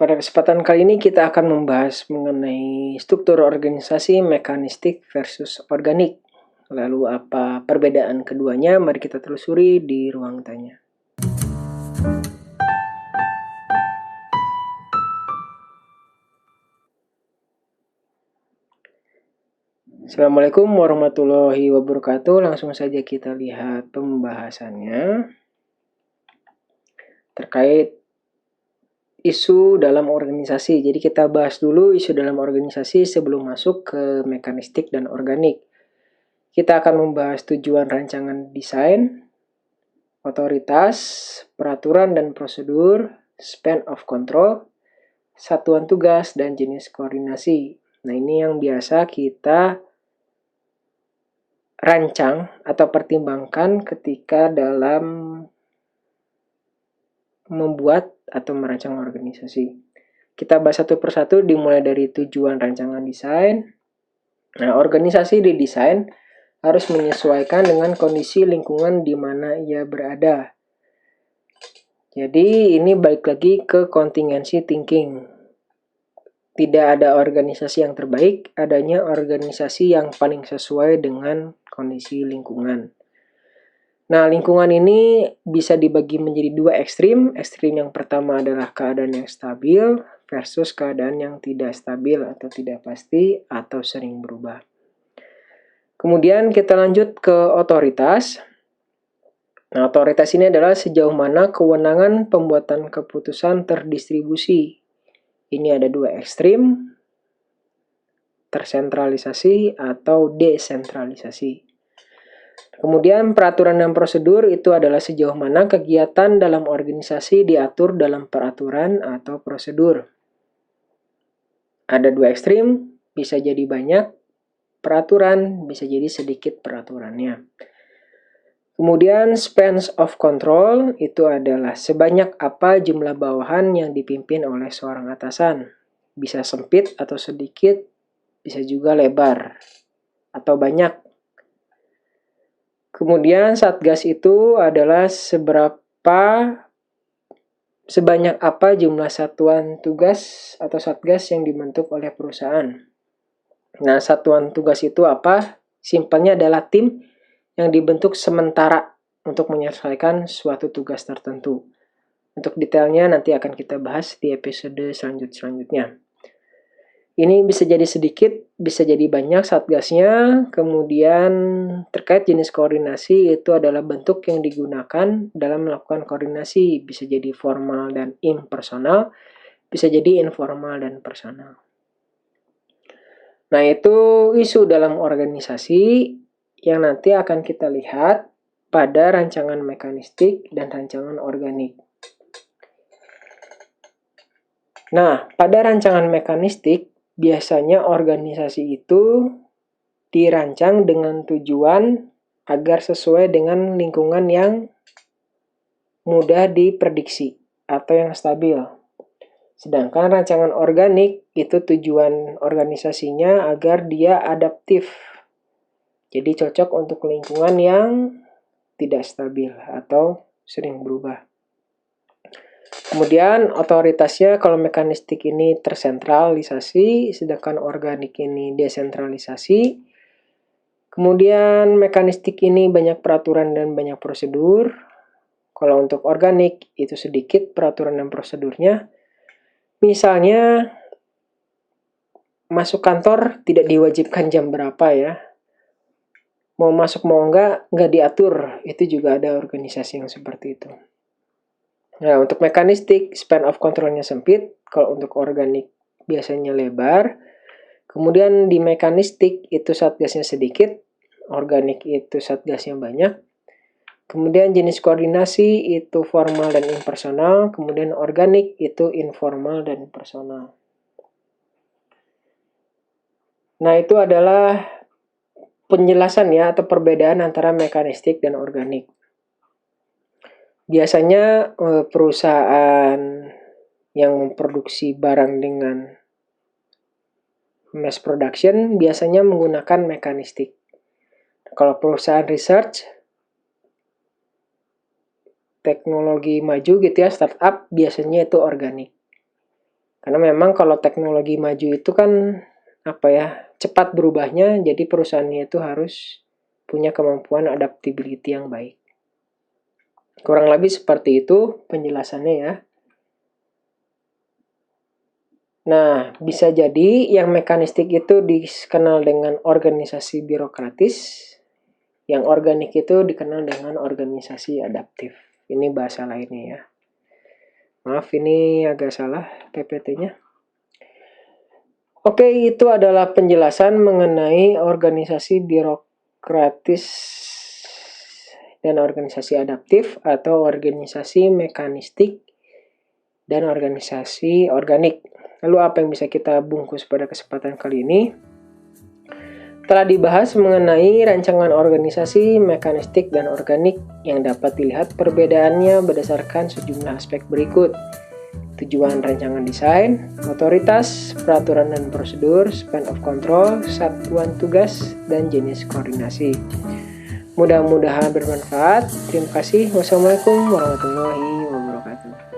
Pada kesempatan kali ini kita akan membahas mengenai struktur organisasi mekanistik versus organik. Lalu apa perbedaan keduanya? Mari kita telusuri di ruang tanya. Assalamualaikum warahmatullahi wabarakatuh. Langsung saja kita lihat pembahasannya terkait isu dalam organisasi. Jadi kita bahas dulu isu dalam organisasi sebelum masuk ke mekanistik dan organik. Kita akan membahas tujuan rancangan desain, otoritas, peraturan dan prosedur, span of control, satuan tugas, dan jenis koordinasi. Nah, ini yang biasa kita rancang atau pertimbangkan ketika dalam membuat atau merancang organisasi. Kita bahas satu persatu dimulai dari tujuan rancangan desain. Nah, organisasi didesain harus menyesuaikan dengan kondisi lingkungan di mana ia berada. Jadi ini balik lagi ke contingency thinking. Tidak ada organisasi yang terbaik, adanya organisasi yang paling sesuai dengan kondisi lingkungan. Nah, lingkungan ini bisa dibagi menjadi dua ekstrim. Ekstrim yang pertama adalah keadaan yang stabil versus keadaan yang tidak stabil atau tidak pasti atau sering berubah. Kemudian kita lanjut ke otoritas. Nah, otoritas ini adalah sejauh mana kewenangan pembuatan keputusan terdistribusi. Ini ada dua ekstrim, tersentralisasi atau desentralisasi. Kemudian peraturan dan prosedur itu adalah sejauh mana kegiatan dalam organisasi diatur dalam peraturan atau prosedur. Ada dua ekstrim, bisa jadi banyak peraturan, bisa jadi sedikit peraturannya. Kemudian spans of control itu adalah sebanyak apa jumlah bawahan yang dipimpin oleh seorang atasan. Bisa sempit atau sedikit, bisa juga lebar atau banyak. Kemudian satgas itu adalah sebanyak apa jumlah satuan tugas atau satgas yang dibentuk oleh perusahaan. Nah, satuan tugas itu apa? Simpelnya adalah tim yang dibentuk sementara untuk menyelesaikan suatu tugas tertentu. Untuk detailnya nanti akan kita bahas di episode selanjutnya. Ini bisa jadi sedikit, bisa jadi banyak satgasnya. Kemudian terkait jenis koordinasi itu adalah bentuk yang digunakan dalam melakukan koordinasi. Bisa jadi formal dan impersonal, bisa jadi informal dan personal. Nah, itu isu dalam organisasi yang nanti akan kita lihat pada rancangan mekanistik dan rancangan organik. Nah, pada rancangan mekanistik, biasanya organisasi itu dirancang dengan tujuan agar sesuai dengan lingkungan yang mudah diprediksi atau yang stabil. Sedangkan rancangan organik itu tujuan organisasinya agar dia adaptif. Jadi cocok untuk lingkungan yang tidak stabil atau sering berubah. Kemudian otoritasnya kalau mekanistik ini tersentralisasi, sedangkan organik ini desentralisasi. Kemudian mekanistik ini banyak peraturan dan banyak prosedur. Kalau untuk organik itu sedikit peraturan dan prosedurnya. Misalnya masuk kantor tidak diwajibkan jam berapa ya. Mau masuk mau enggak diatur. Itu juga ada organisasi yang seperti itu. Nah, untuk mekanistik, span of control-nya sempit. Kalau untuk organik biasanya lebar. Kemudian di mekanistik itu satgasnya sedikit. Organik itu satgasnya banyak. Kemudian jenis koordinasi itu formal dan impersonal. Kemudian organik itu informal dan personal. Nah, itu adalah penjelasan ya atau perbedaan antara mekanistik dan organik. Biasanya perusahaan yang memproduksi barang dengan mass production biasanya menggunakan mekanistik. Kalau perusahaan research, teknologi maju gitu ya, startup, biasanya itu organik. Karena memang kalau teknologi maju itu kan cepat berubahnya, jadi perusahaannya itu harus punya kemampuan adaptability yang baik. Kurang lebih seperti itu penjelasannya ya. Nah, bisa jadi yang mekanistik itu dikenal dengan organisasi birokratis, yang organik itu dikenal dengan organisasi adaptif. Ini bahasa lainnya ya. Maaf, ini agak salah PPT-nya. Oke, itu adalah penjelasan mengenai organisasi birokratis dan organisasi adaptif atau organisasi mekanistik dan organisasi organik. Lalu apa yang bisa kita bungkus pada kesempatan kali ini? Telah dibahas mengenai rancangan organisasi, mekanistik, dan organik yang dapat dilihat perbedaannya berdasarkan sejumlah aspek berikut. Tujuan rancangan desain, otoritas, peraturan dan prosedur, span of control, satuan tugas, dan jenis koordinasi. Mudah-mudahan bermanfaat. Terima kasih. Wassalamualaikum warahmatullahi wabarakatuh.